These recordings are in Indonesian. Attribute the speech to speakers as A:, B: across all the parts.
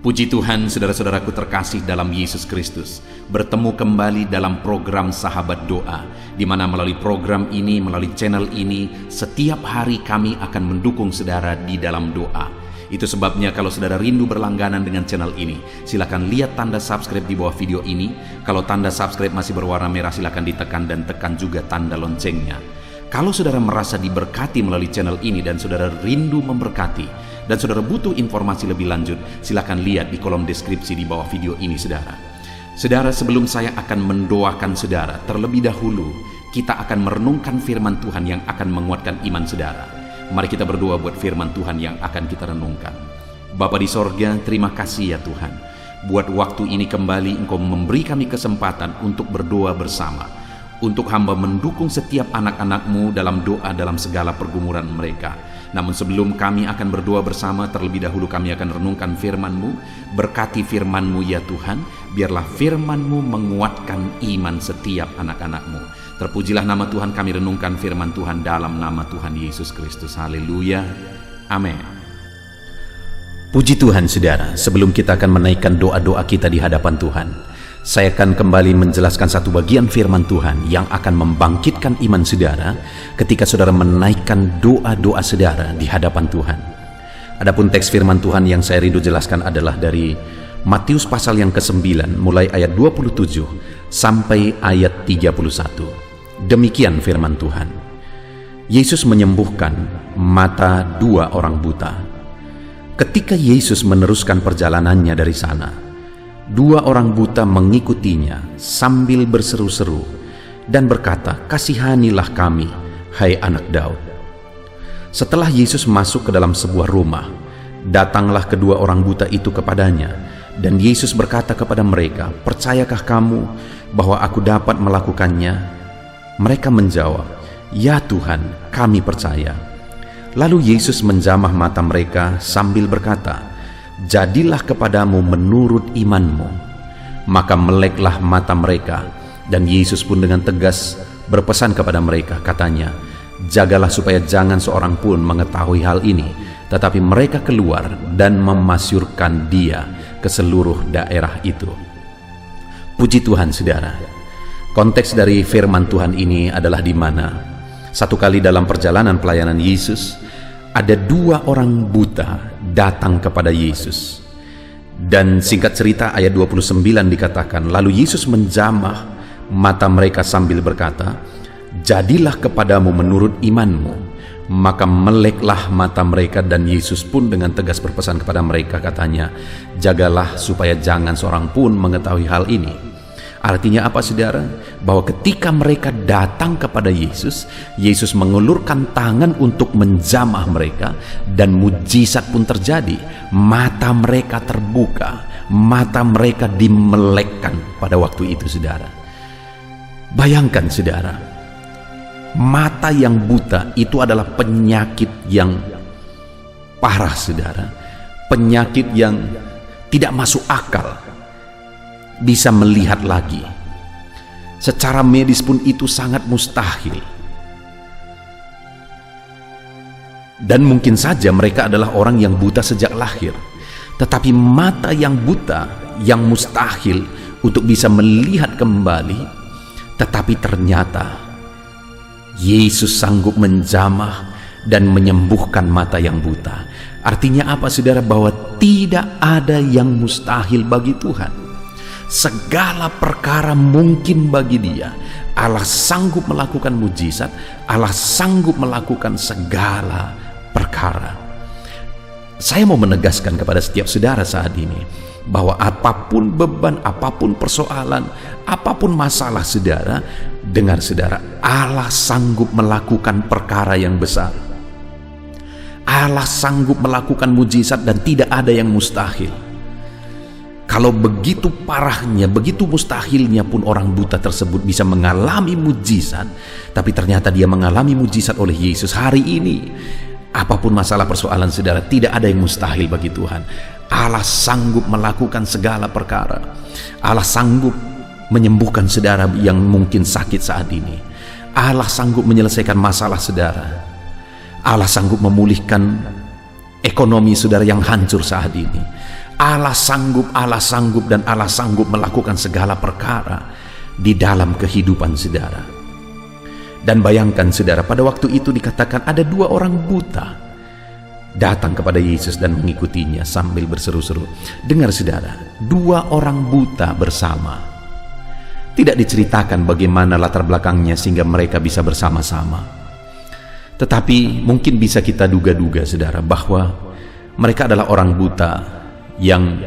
A: Puji Tuhan, saudara-saudaraku terkasih dalam Yesus Kristus. Bertemu kembali dalam program Sahabat Doa, di mana melalui program ini, melalui channel ini, setiap hari kami akan mendukung saudara di dalam doa. Itu sebabnya kalau saudara rindu berlangganan dengan channel ini, silakan lihat tanda subscribe di bawah video ini. Kalau tanda subscribe masih berwarna merah, silakan ditekan dan tekan juga tanda loncengnya. Kalau saudara merasa diberkati melalui channel ini dan saudara rindu memberkati, dan saudara butuh informasi lebih lanjut, silakan lihat di kolom deskripsi di bawah video ini, saudara. Saudara, sebelum saya akan mendoakan saudara, terlebih dahulu kita akan merenungkan firman Tuhan yang akan menguatkan iman saudara. Mari kita berdoa buat firman Tuhan yang akan kita renungkan. Bapa di sorga, terima kasih ya Tuhan. Buat waktu ini kembali Engkau memberi kami kesempatan untuk berdoa bersama. Untuk hamba mendukung setiap anak-anak-Mu dalam doa dalam segala pergumulan mereka. Namun sebelum kami akan berdoa bersama, terlebih dahulu kami akan renungkan firman-Mu. Berkati firman-Mu ya Tuhan, biarlah firman-Mu menguatkan iman setiap anak-anak-Mu. Terpujilah nama Tuhan, kami renungkan firman Tuhan dalam nama Tuhan Yesus Kristus. Haleluya, amin. Puji Tuhan saudara, sebelum kita akan menaikkan doa-doa kita di hadapan Tuhan, saya akan kembali menjelaskan satu bagian firman Tuhan yang akan membangkitkan iman saudara ketika saudara menaikkan doa-doa saudara di hadapan Tuhan. Adapun teks firman Tuhan yang saya rindu jelaskan adalah dari Matius pasal yang ke-9 mulai ayat 27 sampai ayat 31. Demikian firman Tuhan. Yesus menyembuhkan mata dua orang buta. Ketika Yesus meneruskan perjalanannya dari sana, dua orang buta mengikutinya sambil berseru-seru dan berkata, "Kasihanilah kami, hai anak Daud." Setelah Yesus masuk ke dalam sebuah rumah, datanglah kedua orang buta itu kepadanya, dan Yesus berkata kepada mereka, "Percayakah kamu bahwa aku dapat melakukannya?" Mereka menjawab, "Ya Tuhan, kami percaya." Lalu Yesus menjamah mata mereka sambil berkata, "Jadilah kepadamu menurut imanmu." Maka meleklah mata mereka, dan Yesus pun dengan tegas berpesan kepada mereka, katanya, "Jagalah supaya jangan seorang pun mengetahui hal ini." Tetapi mereka keluar dan memasyurkan dia ke seluruh daerah itu. Puji Tuhan saudara. Konteks dari firman Tuhan ini adalah di mana satu kali dalam perjalanan pelayanan Yesus, ada dua orang buta datang kepada Yesus. Dan singkat cerita ayat 29 dikatakan, lalu Yesus menjamah mata mereka sambil berkata, "Jadilah kepadamu menurut imanmu." Maka meleklah mata mereka, dan Yesus pun dengan tegas berpesan kepada mereka, katanya, "Jagalah supaya jangan seorang pun mengetahui hal ini." Artinya apa saudara? Bahwa ketika mereka datang kepada Yesus, Yesus mengulurkan tangan untuk menjamah mereka, dan mujizat pun terjadi. Mata mereka terbuka, mata mereka dimelekkan pada waktu itu saudara. Bayangkan saudara, mata yang buta itu adalah penyakit yang parah saudara. Penyakit yang tidak masuk akal. Bisa melihat lagi. Secara medis pun itu sangat mustahil. Dan mungkin saja mereka adalah orang yang buta sejak lahir. Tetapi mata yang buta, yang mustahil untuk bisa melihat kembali, tetapi ternyata Yesus sanggup menjamah dan menyembuhkan mata yang buta. Artinya apa saudara? Bahwa tidak ada yang mustahil bagi Tuhan. Segala perkara mungkin bagi Dia. Allah sanggup melakukan mujizat, Allah sanggup melakukan segala perkara. Saya mau menegaskan kepada setiap saudara saat ini, bahwa apapun beban, apapun persoalan, apapun masalah saudara, dengar saudara, Allah sanggup melakukan perkara yang besar. Allah sanggup melakukan mujizat dan tidak ada yang mustahil. Kalau begitu parahnya, begitu mustahilnya pun orang buta tersebut bisa mengalami mujizat, tapi ternyata dia mengalami mujizat oleh Yesus hari ini. Apapun masalah persoalan saudara, tidak ada yang mustahil bagi Tuhan. Allah sanggup melakukan segala perkara. Allah sanggup menyembuhkan saudara yang mungkin sakit saat ini. Allah sanggup menyelesaikan masalah saudara. Allah sanggup memulihkan ekonomi saudara yang hancur saat ini. Allah sanggup dan Allah sanggup melakukan segala perkara di dalam kehidupan saudara. Dan bayangkan saudara, pada waktu itu dikatakan ada 2 orang buta datang kepada Yesus dan mengikutinya sambil berseru-seru. Dengar saudara, 2 orang buta bersama. Tidak diceritakan bagaimana latar belakangnya sehingga mereka bisa bersama-sama. Tetapi mungkin bisa kita duga-duga saudara bahwa mereka adalah orang buta yang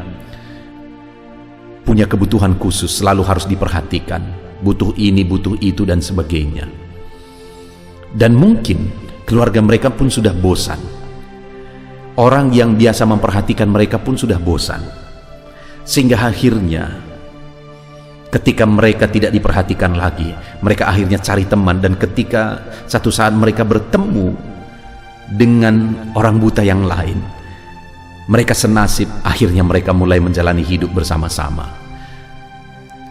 A: punya kebutuhan khusus, selalu harus diperhatikan, butuh ini, butuh itu dan sebagainya. Dan mungkin keluarga mereka pun sudah bosan. Orang yang biasa memperhatikan mereka pun sudah bosan. Sehingga akhirnya ketika mereka tidak diperhatikan lagi, mereka akhirnya cari teman. Dan ketika satu saat mereka bertemu dengan orang buta yang lain, mereka senasib, akhirnya mereka mulai menjalani hidup bersama-sama.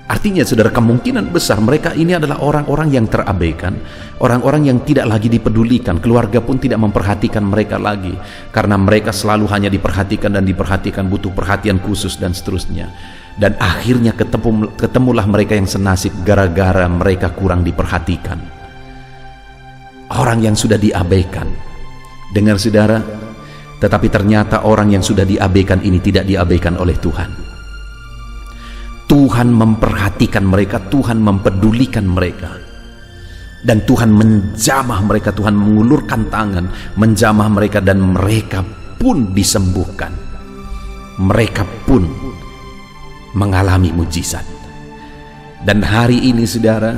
A: Artinya saudara, kemungkinan besar mereka ini adalah orang-orang yang terabaikan, orang-orang yang tidak lagi dipedulikan, keluarga pun tidak memperhatikan mereka lagi, karena mereka selalu hanya diperhatikan dan diperhatikan, butuh perhatian khusus dan seterusnya. Dan akhirnya ketemulah mereka yang senasib gara-gara mereka kurang diperhatikan. Orang yang sudah diabaikan. Dengar saudara, tetapi ternyata orang yang sudah diabaikan ini tidak diabaikan oleh Tuhan. Tuhan memperhatikan mereka, Tuhan mempedulikan mereka. Dan Tuhan menjamah mereka, Tuhan mengulurkan tangan, menjamah mereka, dan mereka pun disembuhkan. Mereka pun mengalami mujizat. Dan hari ini saudara,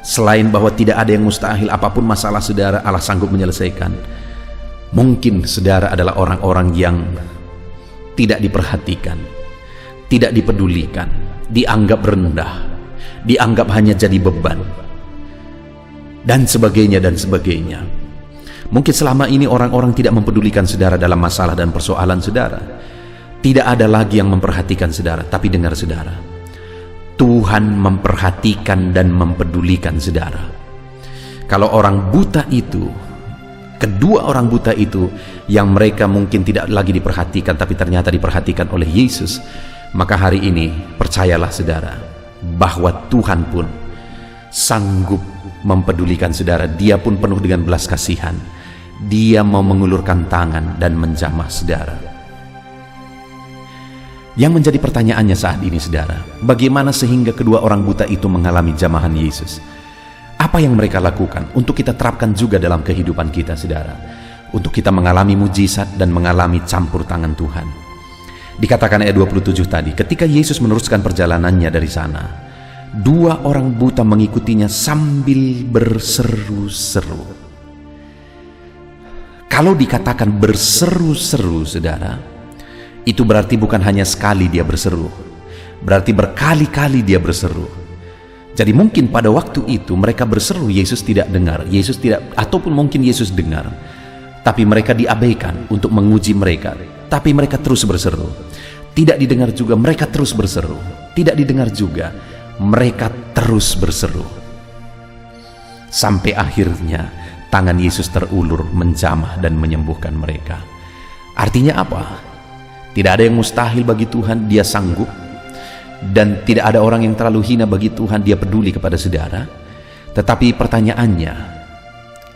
A: selain bahwa tidak ada yang mustahil, apapun masalah saudara, Allah sanggup menyelesaikan. Mungkin saudara adalah orang-orang yang tidak diperhatikan, tidak dipedulikan, dianggap rendah, dianggap hanya jadi beban, dan sebagainya dan sebagainya. Mungkin selama ini orang-orang tidak mempedulikan saudara dalam masalah dan persoalan saudara. Tidak ada lagi yang memperhatikan saudara. Tapi dengar saudara, Tuhan memperhatikan dan mempedulikan saudara. Kalau orang buta itu, kedua orang buta itu yang mereka mungkin tidak lagi diperhatikan tapi ternyata diperhatikan oleh Yesus, maka hari ini percayalah saudara bahwa Tuhan pun sanggup mempedulikan saudara. Dia pun penuh dengan belas kasihan. Dia mau mengulurkan tangan dan menjamah saudara. Yang menjadi pertanyaannya saat ini saudara, bagaimana sehingga kedua orang buta itu mengalami jamahan Yesus? Apa yang mereka lakukan untuk kita terapkan juga dalam kehidupan kita saudara, untuk kita mengalami mujizat dan mengalami campur tangan Tuhan. Dikatakan ayat 27 tadi, ketika Yesus meneruskan perjalanannya dari sana, 2 orang buta mengikutinya sambil berseru-seru. Kalau dikatakan berseru-seru saudara, itu berarti bukan hanya sekali dia berseru, berarti berkali-kali dia berseru. Jadi mungkin pada waktu itu mereka berseru, Yesus tidak dengar, Yesus tidak, ataupun mungkin Yesus dengar, tapi mereka diabaikan untuk menguji mereka. Tapi mereka terus berseru. Tidak didengar juga, mereka terus berseru. Tidak didengar juga, mereka terus berseru. Sampai akhirnya tangan Yesus terulur menjamah dan menyembuhkan mereka. Artinya apa? Tidak ada yang mustahil bagi Tuhan, Dia sanggup. Dan tidak ada orang yang terlalu hina bagi Tuhan, Dia peduli kepada saudara. Tetapi pertanyaannya,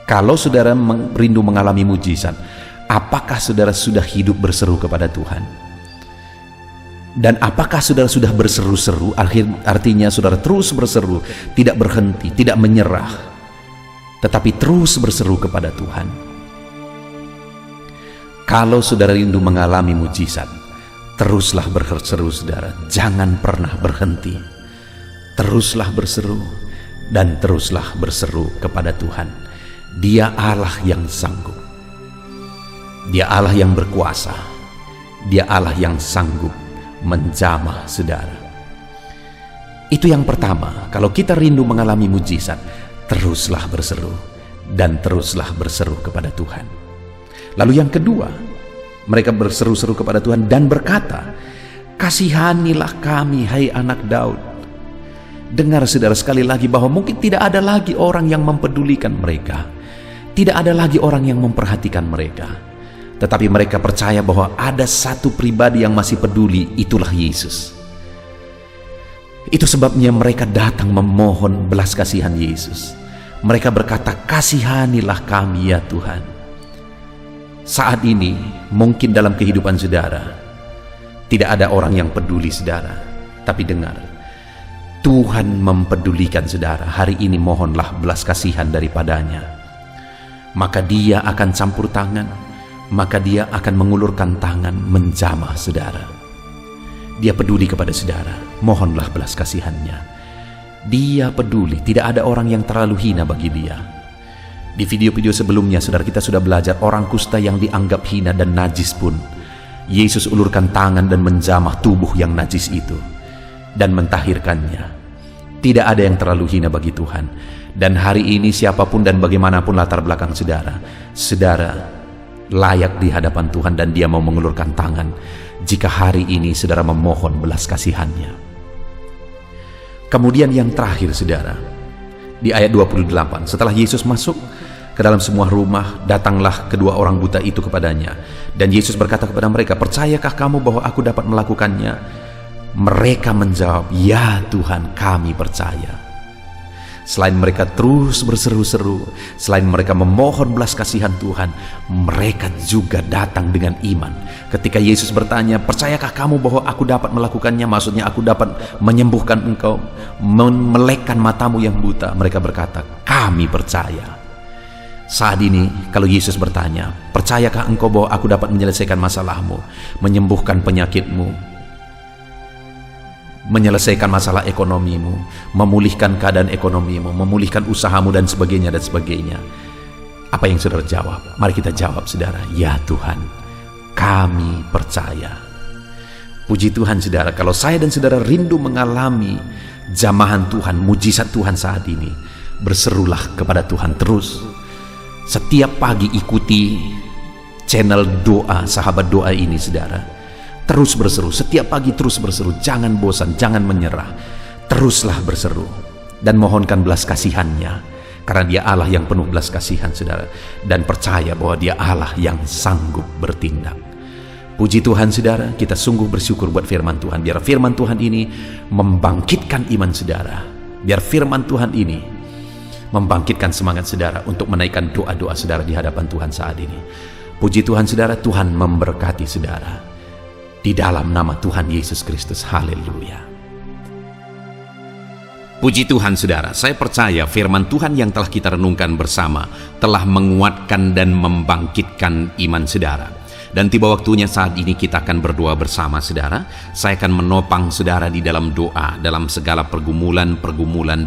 A: kalau saudara rindu mengalami mujizat, apakah saudara sudah hidup berseru kepada Tuhan? Dan apakah saudara sudah berseru-seru? Artinya saudara terus berseru, tidak berhenti, tidak menyerah, tetapi terus berseru kepada Tuhan. Kalau saudara rindu mengalami mujizat, teruslah berseru saudara, jangan pernah berhenti. Teruslah berseru dan teruslah berseru kepada Tuhan. Dia Allah yang sanggup. Dia Allah yang berkuasa. Dia Allah yang sanggup menjamah saudara. Itu yang pertama. Kalau kita rindu mengalami mujizat, teruslah berseru dan teruslah berseru kepada Tuhan. Lalu yang kedua, mereka berseru-seru kepada Tuhan dan berkata, kasihanilah kami hai anak Daud. Dengar saudara sekali lagi bahwa mungkin tidak ada lagi orang yang mempedulikan mereka, tidak ada lagi orang yang memperhatikan mereka. tetapi mereka percaya bahwa ada satu pribadi yang masih peduli, itulah Yesus. Itu sebabnya mereka datang memohon belas kasihan Yesus. Mereka berkata, "Kasihanilah kami ya Tuhan." Saat ini mungkin dalam kehidupan saudara tidak ada orang yang peduli saudara, tapi dengar, Tuhan mempedulikan saudara. Hari ini mohonlah belas kasihan daripadanya, maka Dia akan campur tangan, maka Dia akan mengulurkan tangan menjamah saudara. Dia peduli kepada saudara, mohonlah belas kasihannya. Dia peduli, tidak ada orang yang terlalu hina bagi Dia. Di video-video sebelumnya saudara, kita sudah belajar orang kusta yang dianggap hina dan najis pun Yesus ulurkan tangan dan menjamah tubuh yang najis itu dan mentahirkannya. Tidak ada yang terlalu hina bagi Tuhan. Dan hari ini siapapun dan bagaimanapun latar belakang saudara, saudara layak di hadapan Tuhan dan Dia mau mengulurkan tangan jika hari ini saudara memohon belas kasihannya. Kemudian yang terakhir saudara, di ayat 28, setelah Yesus masuk ke dalam semua rumah, datanglah kedua orang buta itu kepadanya, dan Yesus berkata kepada mereka, "Percayakah kamu bahwa aku dapat melakukannya?" Mereka menjawab, "Ya Tuhan, kami percaya." Selain mereka terus berseru-seru, selain mereka memohon belas kasihan Tuhan, mereka juga datang dengan iman. Ketika Yesus bertanya, "Percayakah kamu bahwa aku dapat melakukannya?" Maksudnya aku dapat menyembuhkan engkau, memelekkan matamu yang buta. Mereka berkata, "Kami percaya." Saat ini kalau Yesus bertanya, "Percayakah engkau bahwa aku dapat menyelesaikan masalahmu, menyembuhkan penyakitmu, menyelesaikan masalah ekonomimu, memulihkan keadaan ekonomimu, memulihkan usahamu dan sebagainya dan sebagainya?" Apa yang saudara jawab? Mari kita jawab saudara, "Ya Tuhan, kami percaya." Puji Tuhan saudara, kalau saya dan saudara rindu mengalami jamahan Tuhan, mujizat Tuhan saat ini, berserulah kepada Tuhan terus. Setiap pagi ikuti channel doa, sahabat doa ini saudara. Terus berseru, setiap pagi terus berseru, jangan bosan, jangan menyerah. Teruslah berseru dan mohonkan belas kasihannya, karena Dia Allah yang penuh belas kasihan saudara, dan percaya bahwa Dia Allah yang sanggup bertindak. Puji Tuhan saudara, kita sungguh bersyukur buat firman Tuhan. Biar firman Tuhan ini membangkitkan iman saudara, biar firman Tuhan ini membangkitkan semangat saudara untuk menaikkan doa-doa saudara di hadapan Tuhan saat ini. Puji Tuhan saudara, Tuhan memberkati saudara. Di dalam nama Tuhan Yesus Kristus, haleluya. Puji Tuhan saudara, saya percaya firman Tuhan yang telah kita renungkan bersama telah menguatkan dan membangkitkan iman saudara. Dan tiba waktunya saat ini kita akan berdoa bersama saudara. Saya akan menopang saudara di dalam doa, dalam segala pergumulan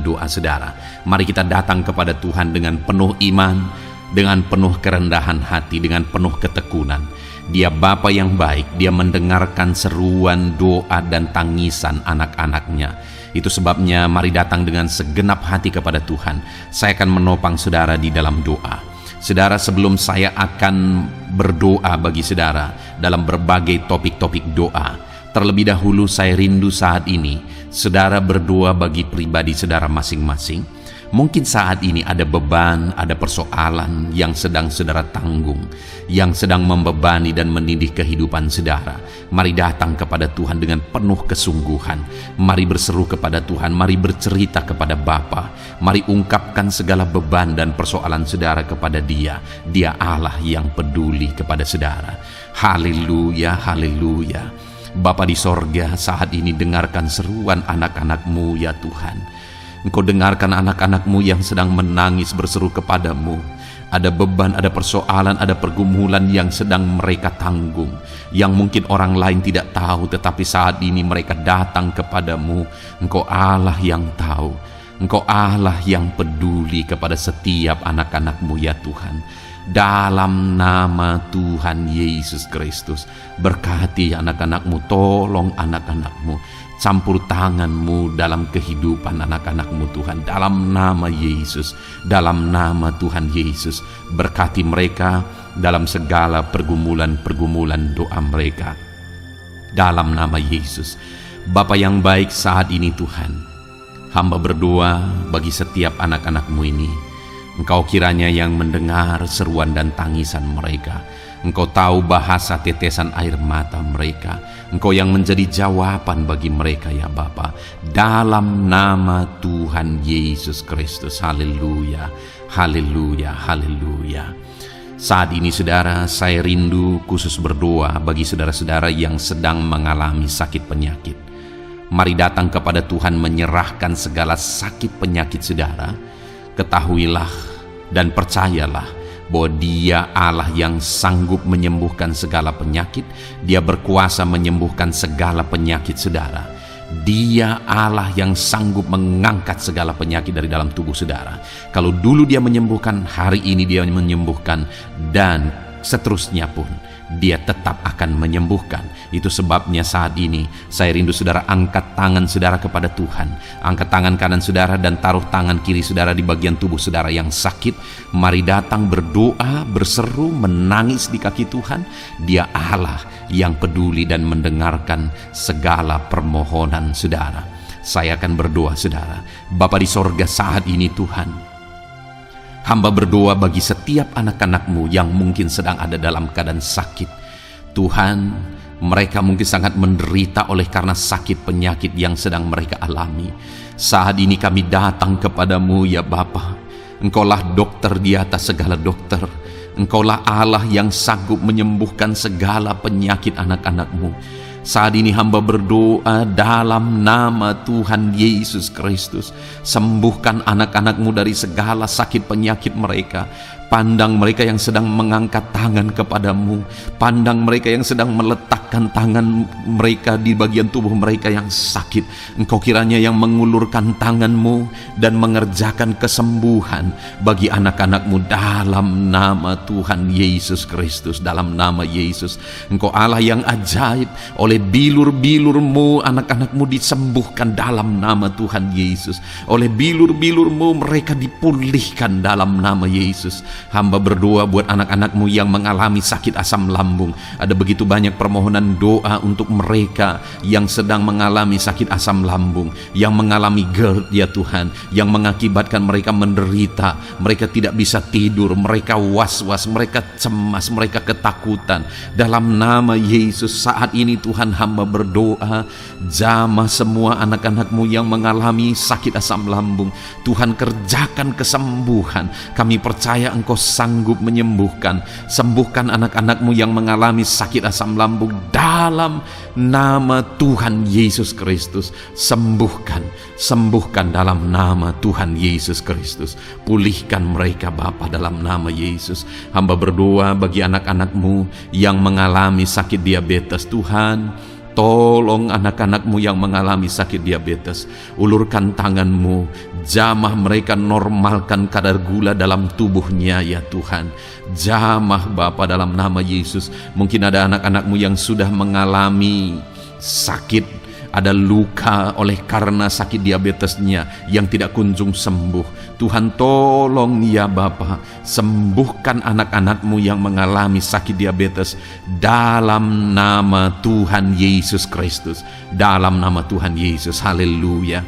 A: doa saudara. Mari kita datang kepada Tuhan dengan penuh iman, dengan penuh kerendahan hati, dengan penuh ketekunan. Dia Bapa yang baik, Dia mendengarkan seruan doa dan tangisan anak-anaknya. Itu sebabnya mari datang dengan segenap hati kepada Tuhan. Saya akan menopang saudara di dalam doa. Saudara, sebelum saya akan berdoa bagi saudara dalam berbagai topik-topik doa, terlebih dahulu saya rindu saat ini saudara berdoa bagi pribadi saudara masing-masing. Mungkin saat ini ada beban, ada persoalan yang sedang saudara tanggung, yang sedang membebani dan menindih kehidupan saudara. Mari datang kepada Tuhan dengan penuh kesungguhan. Mari berseru kepada Tuhan, mari bercerita kepada Bapa. Mari ungkapkan segala beban dan persoalan saudara kepada Dia. Dia Allah yang peduli kepada saudara. Haleluya, haleluya. Bapa di sorga, saat ini dengarkan seruan anak-anak-Mu ya Tuhan. Engkau dengarkan anak-anak-Mu yang sedang menangis berseru kepadamu. Ada beban, ada persoalan, ada pergumulan yang sedang mereka tanggung, yang mungkin orang lain tidak tahu, tetapi saat ini mereka datang kepadamu. Engkau Allah yang tahu, Engkau Allah yang peduli kepada setiap anak-anak-Mu ya Tuhan. Dalam nama Tuhan Yesus Kristus, berkati anak-anak-Mu, tolong anak-anak-Mu, campur tangan-Mu dalam kehidupan anak-anak-Mu Tuhan. Dalam nama Yesus, dalam nama Tuhan Yesus, berkati mereka dalam segala pergumulan-pergumulan doa mereka. Dalam nama Yesus. Bapa yang baik, saat ini Tuhan, hamba berdoa bagi setiap anak-anak-Mu ini. Engkau kiranya yang mendengar seruan dan tangisan mereka. Engkau tahu bahasa tetesan air mata mereka. Engkau yang menjadi jawaban bagi mereka ya Bapa. Dalam nama Tuhan Yesus Kristus. Haleluya, haleluya, haleluya. Saat ini saudara, saya rindu khusus berdoa bagi saudara-saudara yang sedang mengalami sakit penyakit. Mari datang kepada Tuhan menyerahkan segala sakit penyakit saudara. Ketahuilah dan percayalah bahwa Dia Allah yang sanggup menyembuhkan segala penyakit. Dia berkuasa menyembuhkan segala penyakit saudara. Dia Allah yang sanggup mengangkat segala penyakit dari dalam tubuh saudara. Kalau dulu Dia menyembuhkan, hari ini Dia menyembuhkan, dan seterusnya pun Dia tetap akan menyembuhkan. Itu sebabnya saat ini saya rindu saudara angkat tangan saudara kepada Tuhan. Angkat tangan kanan saudara dan taruh tangan kiri saudara di bagian tubuh saudara yang sakit. Mari datang berdoa, berseru, menangis di kaki Tuhan. Dia Allah yang peduli dan mendengarkan segala permohonan saudara. Saya akan berdoa saudara. Bapa di sorga, saat ini Tuhan, hamba berdoa bagi setiap anak-anak-Mu yang mungkin sedang ada dalam keadaan sakit. Tuhan, mereka mungkin sangat menderita oleh karena sakit penyakit yang sedang mereka alami. Saat ini kami datang kepadamu ya Bapa. Engkaulah dokter di atas segala dokter. Engkaulah Allah yang sanggup menyembuhkan segala penyakit anak-anak-Mu. Saat ini hamba berdoa dalam nama Tuhan Yesus Kristus. Sembuhkan anak-anak-Mu dari segala sakit penyakit mereka. Pandang mereka yang sedang mengangkat tangan kepadamu. Pandang mereka yang sedang meletakkan tangan mereka di bagian tubuh mereka yang sakit. Engkau kiranya yang mengulurkan tangan-Mu dan mengerjakan kesembuhan bagi anak-anak-Mu dalam nama Tuhan Yesus Kristus. Dalam nama Yesus, Engkau Allah yang ajaib. Oleh bilur-bilur-Mu anak-anak-Mu disembuhkan dalam nama Tuhan Yesus. Oleh bilur-bilur-Mu mereka dipulihkan dalam nama Yesus. Hamba berdoa buat anak-anak-Mu yang mengalami sakit asam lambung. Ada begitu banyak permohonan doa untuk mereka yang sedang mengalami sakit asam lambung, yang mengalami GERD ya Tuhan, yang mengakibatkan mereka menderita, mereka tidak bisa tidur, mereka was-was, mereka cemas, mereka ketakutan. Dalam nama Yesus saat ini Tuhan, hamba berdoa, jamah semua anak-anak-Mu yang mengalami sakit asam lambung. Tuhan, kerjakan kesembuhan. Kami percaya Engkau sanggup menyembuhkan. Sembuhkan anak-anak-Mu yang mengalami sakit asam lambung dalam nama Tuhan Yesus Kristus. Sembuhkan, sembuhkan dalam nama Tuhan Yesus Kristus. Pulihkan mereka Bapa dalam nama Yesus. Hamba berdoa bagi anak-anak-Mu yang mengalami sakit diabetes. Tuhan, tolong anak-anak-Mu yang mengalami sakit diabetes. Ulurkan tangan-Mu, jamah mereka, normalkan kadar gula dalam tubuhnya ya Tuhan. Jamah Bapa dalam nama Yesus. Mungkin ada anak-anak-Mu yang sudah mengalami sakit, ada luka oleh karena sakit diabetesnya yang tidak kunjung sembuh. Tuhan, tolong ya Bapa, sembuhkan anak-anak-Mu yang mengalami sakit diabetes dalam nama Tuhan Yesus Kristus. Dalam nama Tuhan Yesus, haleluya.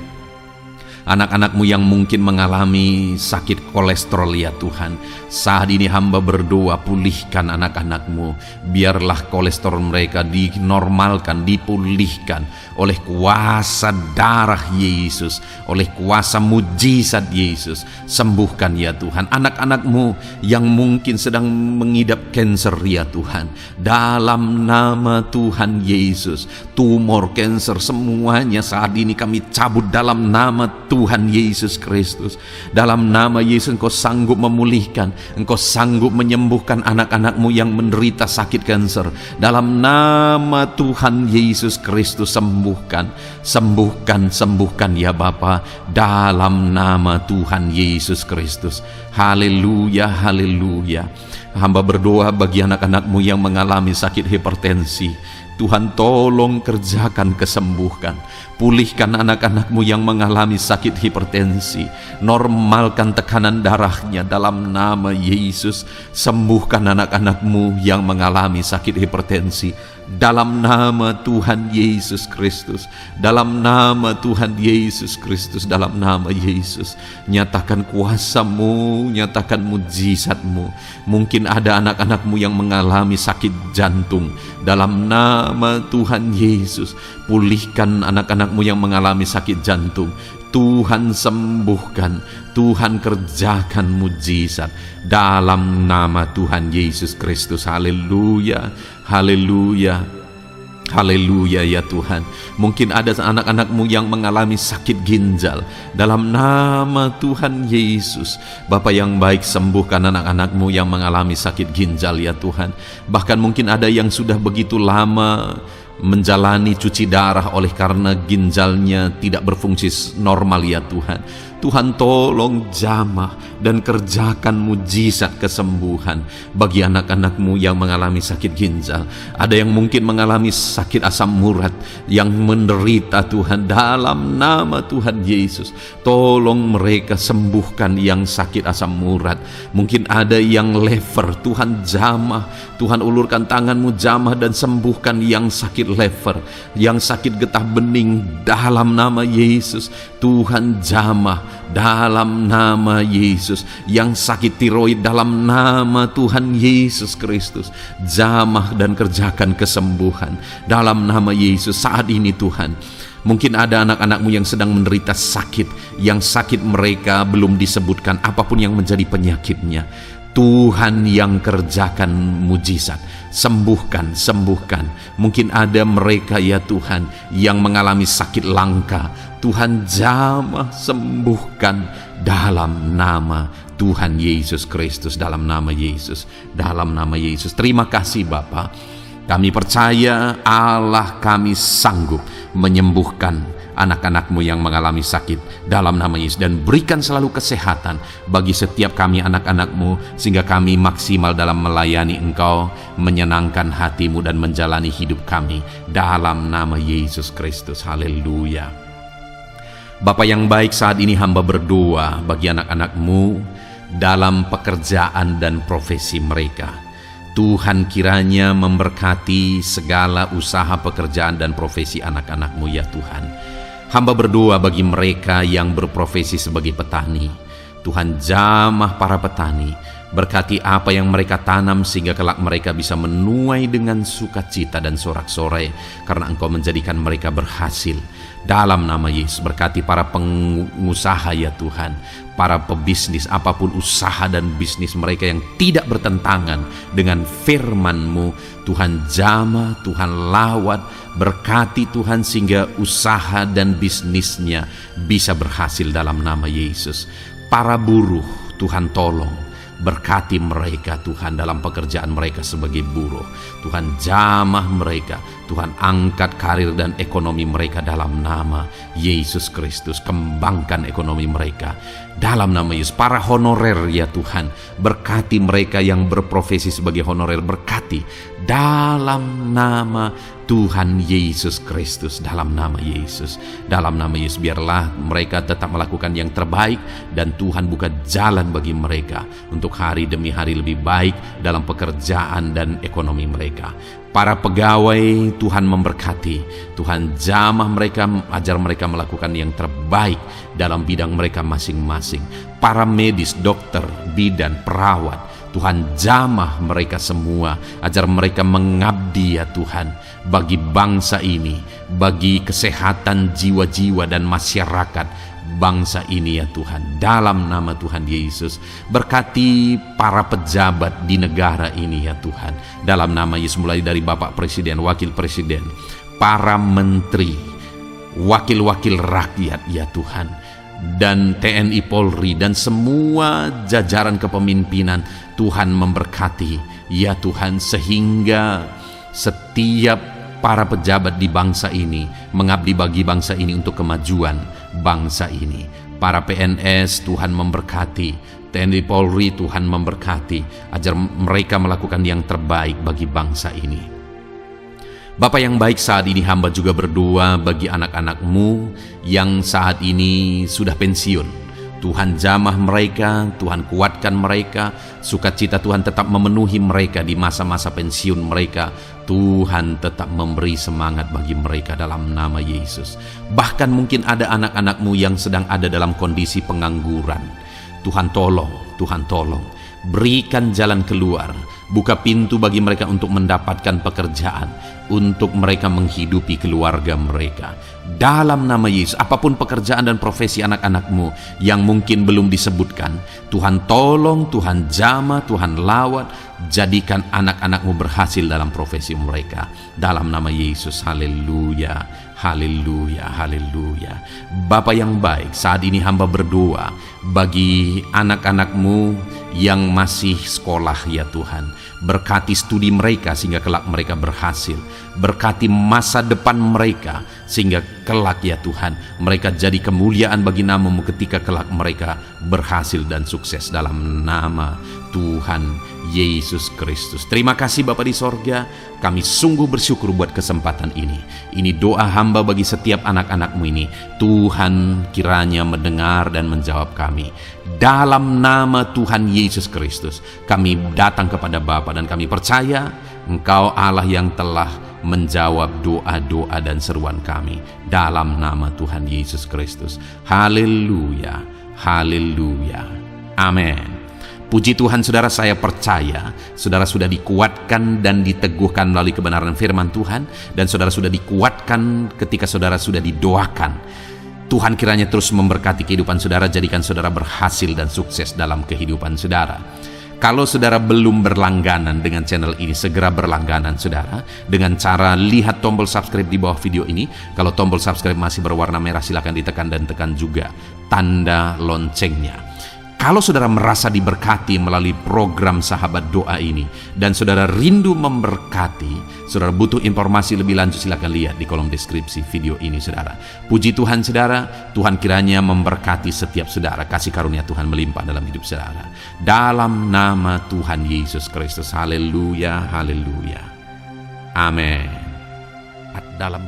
A: Anak-anak-Mu yang mungkin mengalami sakit kolesterol ya Tuhan, saat ini hamba berdoa, pulihkan anak-anak-Mu. Biarlah kolesterol mereka dinormalkan, dipulihkan oleh kuasa darah Yesus, oleh kuasa mujizat Yesus. Sembuhkan ya Tuhan anak-anak-Mu yang mungkin sedang mengidap kanker ya Tuhan. Dalam nama Tuhan Yesus, tumor, kanker, semuanya saat ini kami cabut dalam nama Tuhan Yesus Kristus. Dalam nama Yesus, Engkau sanggup memulihkan, Engkau sanggup menyembuhkan anak-anak-Mu yang menderita sakit kanker. Dalam nama Tuhan Yesus Kristus, sembuhkan, sembuhkan, sembuhkan ya Bapa. Dalam nama Tuhan Yesus Kristus. Haleluya, haleluya. Hamba berdoa bagi anak-anak-Mu yang mengalami sakit hipertensi. Tuhan tolong kerjakan, kesembuhkan. Pulihkan anak-anak-Mu yang mengalami sakit hipertensi. Normalkan tekanan darahnya dalam nama Yesus. Sembuhkan anak-anak-Mu yang mengalami sakit hipertensi dalam nama Tuhan Yesus Kristus. Dalam nama Tuhan Yesus Kristus, dalam nama Yesus. Nyatakan kuasa-Mu, nyatakan mujizat-Mu. Mungkin ada anak-anak-Mu yang mengalami sakit jantung. Dalam nama Tuhan Yesus, pulihkan anak-anak-Mu yang mengalami sakit jantung. Tuhan sembuhkan, Tuhan kerjakan mujizat dalam nama Tuhan Yesus Kristus. Haleluya, haleluya, haleluya ya Tuhan. Mungkin ada anak-anak-Mu yang mengalami sakit ginjal. Dalam nama Tuhan Yesus, Bapa yang baik, sembuhkan anak-anak-Mu yang mengalami sakit ginjal ya Tuhan. Bahkan mungkin ada yang sudah begitu lama menjalani cuci darah oleh karena ginjalnya tidak berfungsi normal ya Tuhan. Tuhan tolong jamah dan kerjakan mujizat kesembuhan bagi anak-anak-Mu yang mengalami sakit ginjal. Ada yang mungkin mengalami sakit asam urat yang menderita Tuhan. Dalam nama Tuhan Yesus, tolong mereka sembuhkan yang sakit asam urat. Mungkin ada yang lever, Tuhan jamah. Tuhan ulurkan tangan-Mu jamah dan sembuhkan yang sakit lever, yang sakit getah bening dalam nama Yesus. Tuhan jamah dalam nama Yesus. Yang sakit tiroid dalam nama Tuhan Yesus Kristus, jamah dan kerjakan kesembuhan dalam nama Yesus. Saat ini Tuhan, mungkin ada anak-anak-Mu yang sedang menderita sakit, yang sakit mereka belum disebutkan apapun yang menjadi penyakitnya. Tuhan yang kerjakan mujizat, sembuhkan, sembuhkan. Mungkin ada mereka ya Tuhan yang mengalami sakit langka. Tuhan jamah, sembuhkan dalam nama Tuhan Yesus Kristus, dalam nama Yesus, dalam nama Yesus. Terima kasih Bapa. Kami percaya Allah kami sanggup menyembuhkan anak-anak-Mu yang mengalami sakit dalam nama Yesus, dan berikan selalu kesehatan bagi setiap kami anak-anak-Mu, sehingga kami maksimal dalam melayani Engkau, menyenangkan hati-Mu dan menjalani hidup kami dalam nama Yesus Kristus. Haleluya. Bapa yang baik, saat ini hamba berdoa bagi anak-anak-Mu dalam pekerjaan dan profesi mereka. Tuhan kiranya memberkati segala usaha pekerjaan dan profesi anak-anak-Mu ya Tuhan. Hamba berdoa bagi mereka yang berprofesi sebagai petani. Tuhan jamah para petani, berkati apa yang mereka tanam sehingga kelak mereka bisa menuai dengan sukacita dan sorak-sorai karena Engkau menjadikan mereka berhasil. Dalam nama Yesus, berkati para pengusaha ya Tuhan, para pebisnis, apapun usaha dan bisnis mereka yang tidak bertentangan dengan firman-Mu. Tuhan jamah, Tuhan lawat, berkati Tuhan sehingga usaha dan bisnisnya bisa berhasil dalam nama Yesus. Para buruh, Tuhan tolong, berkati mereka Tuhan dalam pekerjaan mereka sebagai buruh. Tuhan jamah mereka, Tuhan angkat karir dan ekonomi mereka dalam nama Yesus Kristus. Kembangkan ekonomi mereka dalam nama Yesus. Para honorer ya Tuhan, berkati mereka yang berprofesi sebagai honorer, berkati dalam nama Tuhan Yesus Kristus, dalam nama Yesus, dalam nama Yesus. Biarlah mereka tetap melakukan yang terbaik dan Tuhan buka jalan bagi mereka untuk hari demi hari lebih baik dalam pekerjaan dan ekonomi mereka. Para pegawai Tuhan memberkati, Tuhan jamah mereka, ajar mereka melakukan yang terbaik dalam bidang mereka masing-masing. Para medis, dokter, bidan, perawat, Tuhan jamah mereka semua, ajar mereka mengabdi ya Tuhan bagi bangsa ini, bagi kesehatan jiwa-jiwa dan masyarakat bangsa ini ya Tuhan, dalam nama Tuhan Yesus. Berkati para pejabat di negara ini ya Tuhan, dalam nama Yesus, mulai dari Bapak Presiden, Wakil Presiden, para menteri, wakil-wakil rakyat ya Tuhan, dan TNI Polri dan semua jajaran kepemimpinan. Tuhan memberkati ya Tuhan, sehingga setiap para pejabat di bangsa ini mengabdi bagi bangsa ini untuk kemajuan bangsa ini. Para PNS Tuhan memberkati, TNI Polri Tuhan memberkati, ajar mereka melakukan yang terbaik bagi bangsa ini. Bapa yang baik, saat ini hamba juga berdoa bagi anak-anak-Mu yang saat ini sudah pensiun. Tuhan jamah mereka, Tuhan kuatkan mereka, sukacita Tuhan tetap memenuhi mereka di masa-masa pensiun mereka. Tuhan tetap memberi semangat bagi mereka dalam nama Yesus. Bahkan mungkin ada anak-anak-Mu yang sedang ada dalam kondisi pengangguran. Tuhan tolong, Tuhan tolong. Berikan jalan keluar, buka pintu bagi mereka untuk mendapatkan pekerjaan, untuk mereka menghidupi keluarga mereka. Dalam nama Yesus, apapun pekerjaan dan profesi anak-anak-Mu yang mungkin belum disebutkan, Tuhan tolong, Tuhan jamah, Tuhan lawat, jadikan anak-anak-Mu berhasil dalam profesi mereka. Dalam nama Yesus, haleluya, haleluya, haleluya. Bapa yang baik, saat ini hamba berdoa bagi anak-anak-Mu yang masih sekolah ya Tuhan. Berkati studi mereka sehingga kelak mereka berhasil. Berkati masa depan mereka sehingga kelak ya Tuhan mereka jadi kemuliaan bagi nama-Mu ketika kelak mereka berhasil dan sukses dalam nama Tuhan Yesus Kristus. Terima kasih Bapa di sorga, kami sungguh bersyukur buat kesempatan ini. Ini doa hamba bagi setiap anak-anak-Mu ini. Tuhan kiranya mendengar dan menjawab kami. Dalam nama Tuhan Yesus Kristus, kami datang kepada Bapa dan kami percaya Engkau Allah yang telah menjawab doa-doa dan seruan kami. Dalam nama Tuhan Yesus Kristus. Haleluya, haleluya, amin. Puji Tuhan saudara, saya percaya saudara sudah dikuatkan dan diteguhkan melalui kebenaran firman Tuhan, dan saudara sudah dikuatkan ketika saudara sudah didoakan. Tuhan kiranya terus memberkati kehidupan saudara, jadikan saudara berhasil dan sukses dalam kehidupan saudara. Kalau saudara belum berlangganan dengan channel ini, segera berlangganan saudara dengan cara lihat tombol subscribe di bawah video ini. Kalau tombol subscribe masih berwarna merah, silakan ditekan dan tekan juga tanda loncengnya. Kalau saudara merasa diberkati melalui program Sahabat Doa ini dan saudara rindu memberkati, saudara butuh informasi lebih lanjut, silakan lihat di kolom deskripsi video ini saudara. Puji Tuhan saudara, Tuhan kiranya memberkati setiap saudara, kasih karunia Tuhan melimpah dalam hidup saudara. Dalam nama Tuhan Yesus Kristus, haleluya, haleluya, amin. Dalam